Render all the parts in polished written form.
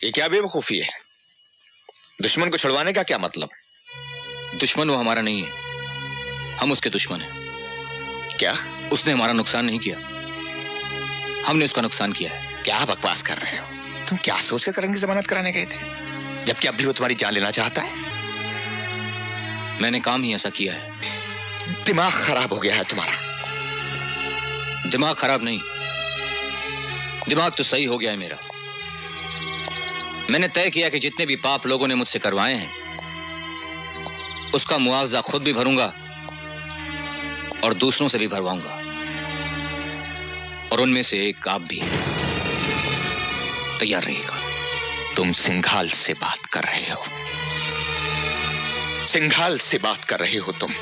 ये क्या बेवकूफी है? दुश्मन को छुड़वाने का क्या मतलब? दुश्मन वो हमारा नहीं है, हम उसके दुश्मन हैं। क्या? उसने हमारा नुकसान नहीं किया, हमने उसका नुकसान किया है। क्या बकवास कर रहे हो? तुम क्या सोचकर करण की जमानत कराने गए थे, जबकि अब भी वो तुम्हारी जान लेना चाहता है? मैंने काम ही ऐसा किया है। दिमाग खराब हो गया है तुम्हारा। दिमाग खराब नहीं, दिमाग तो सही हो गया है मेरा। मैंने तय किया कि जितने भी पाप लोगों ने मुझसे करवाए हैं उसका मुआवजा खुद भी भरूंगा और दूसरों से भी भरवाऊंगा, और उनमें से एक आप भी। तैयार रहिएगा। तुम सिंघाल से बात कर रहे हो, सिंघाल से बात कर रहे हो तुम।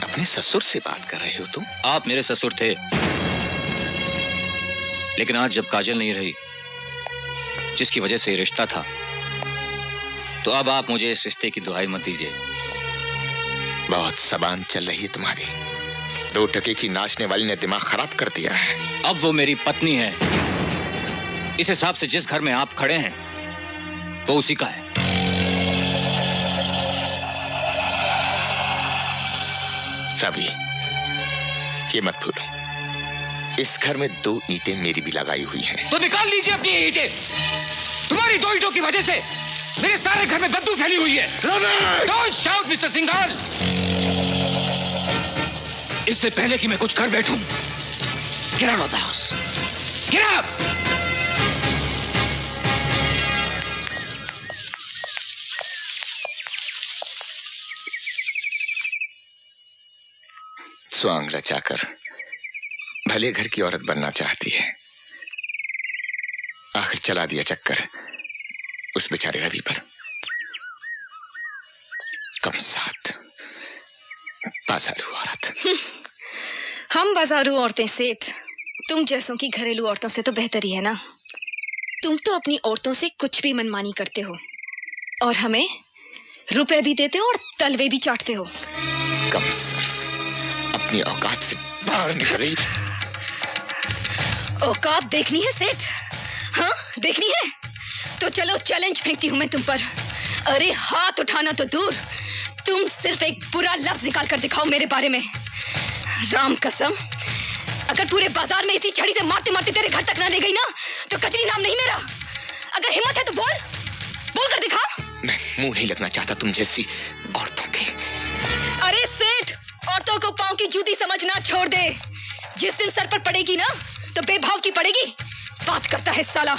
अपने ससुर से बात कर रहे हो तुम। आप मेरे ससुर थे, लेकिन आज जब काजल नहीं रही जिसकी वजह से रिश्ता था, तो अब आप मुझे इस रिश्ते की दुहाई मत दीजिए। बहुत जबान चल रही है तुम्हारी। 2 टके की नाचने वाली ने दिमाग खराब कर दिया है। अब वो मेरी पत्नी है। इस हिसाब से जिस घर में आप खड़े हैं वो उसी का है। रवि, ये मत भूलो, इस घर में 2 ईंटें मेरी भी लगाई हुई हैं। तो निकाल लीजिए अपनी ईंटें। तुम्हारी 2 ईंटों की वजह से मेरे सारे घर में बदबू फैली हुई है। Don't shout mister Singhal. इससे पहले कि मैं कुछ कर बैठूं, get out of the house. Get out. स्वांग रचाकर भले घर की औरत बनना चाहती है, आखिर चला दिया चक्कर उस बेचारे रवि पर। कम साथ बाजारू औरत। हम बाजारू औरतें सेठ, तुम जैसों की घरेलू औरतों से तो बेहतर ही है ना। तुम तो अपनी औरतों से कुछ भी मनमानी करते हो और हमें रुपए भी देते हो और तलवे भी चाटते हो। कम सर्फ, अपनी औकात से बाहर निकली। औकात देखनी है सेठ? हाँ देखनी है तो चलो चैलेंज फेंकती हूँ मैं तुम पर। अरे हाथ उठाना तो दूर, तुम सिर्फ एक बुरा लफ्ज निकाल कर दिखाओ मेरे बारे में। राम कसम, अगर पूरे बाजार में इसी छड़ी से मारते मारते तेरे घर तक ना ले गई ना, तो कचरी नाम नहीं मेरा। अगर हिम्मत है तो बोल कर दिखा। मैं मुंह नहीं लगना चाहता तुम जैसी औरतों के। अरे सेठ, औरतों को पांव की जूती समझना छोड़ दे। जिस दिन सर पर पड़ेगी ना तो बेभाव की पड़ेगी। बात करता है साला।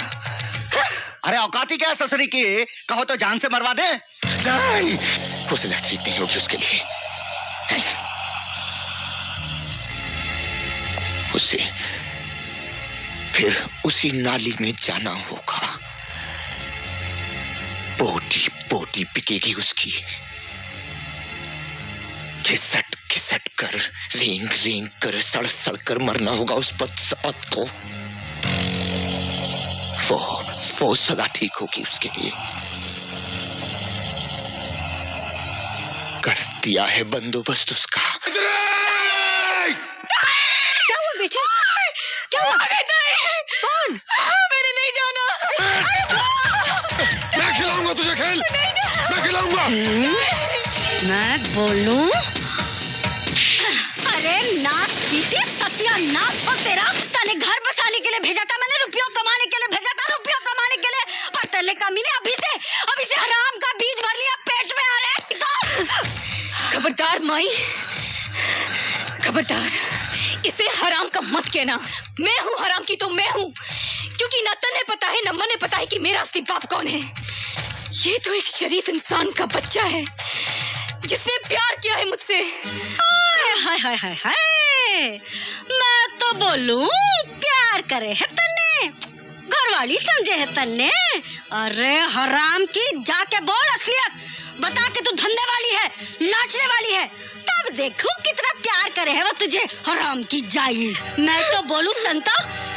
अरे औकाती क्या ससुरी की, कहो तो जान से मरवा दे। नहीं, उसे ठीक नहीं होगी उसके लिए। उसे फिर उसी नाली में जाना होगा। बोटी बोटी पिकेगी उसकी। घिसट घिसट कर, रेंग रेंग कर, सड़ सड़ कर मरना होगा उस बदसात को। वो सदा ठीक होगी उसके लिए। कर दिया है बंदोबस्त उसका। क्या हुआ बेटा? क्या हुआ? कौन? मैंने नहीं जाना। मैं खिलाऊंगा तुझे खेल, मैं खिलाऊंगा। मैं बोलूं? अरे नाच पीटी सत्यानाश हो तेरा। तने घर बसाने के लिए भेजा था मैंने, रुपयों कमाने के लिए भेजा था, रुपयों कमाने के लिए। और तेरे कमीने अभी से हराम का बीज भर लिया पेट में। आ रहे खबरदार माई, खबरदार, इसे हराम का मत कहना। मैं हूँ हराम की तो मैं हूँ, क्योंकि न तन्हें पता है न मने पता है कि मेरा असली बाप कौन है। ये तो एक शरीफ इंसान का बच्चा है जिसने प्यार किया है मुझसे। हाय हाय हाय हाय, मैं तो बोलूं प्यार करे है तन्ने, घरवाली समझे है तन्ने। अरे हराम की, जाके बोल असलियत बता के तू धंधे वाली है, नाचने वाली है, तब देखूं कितना प्यार करे है वो तुझे। हराम की जाई, मैं तो बोलूं संता,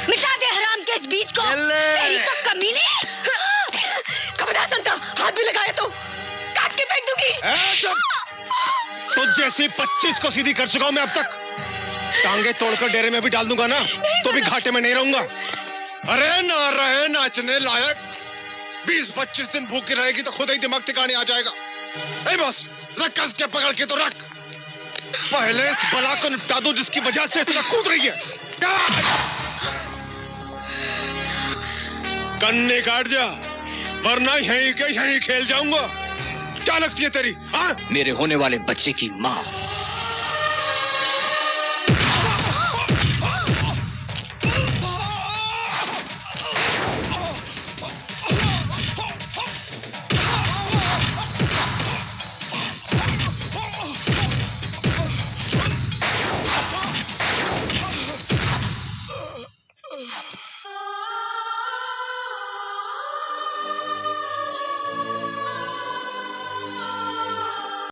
मिटा दे हराम के इस बीज को। तेरी तो कमीने। खबरदार संता, हाथ भी लगाया तो काट के फेंक दूंगी। तो जैसे 25 को सीधी कर चुका हूं मैं अब तक। टांगे तोड़कर डेरे में भी डाल दूंगा ना तो भी घाटे में नहीं रहूंगा। अरे ना रहे नाचने लायक, 20-25 दिन भूखी रहेगी तो खुद ही दिमाग ठिकाने आ जाएगा। ए बस, रख कस के पकड़ के तो रख। पहले इस बला को निपटा दो जिसकी वजह से इतना कूद रही है। कन्ने काट जा, वरना यहीं के यहीं खेल जाऊंगा। क्या लगती है तेरी? हाँ? मेरे होने वाले बच्चे की माँ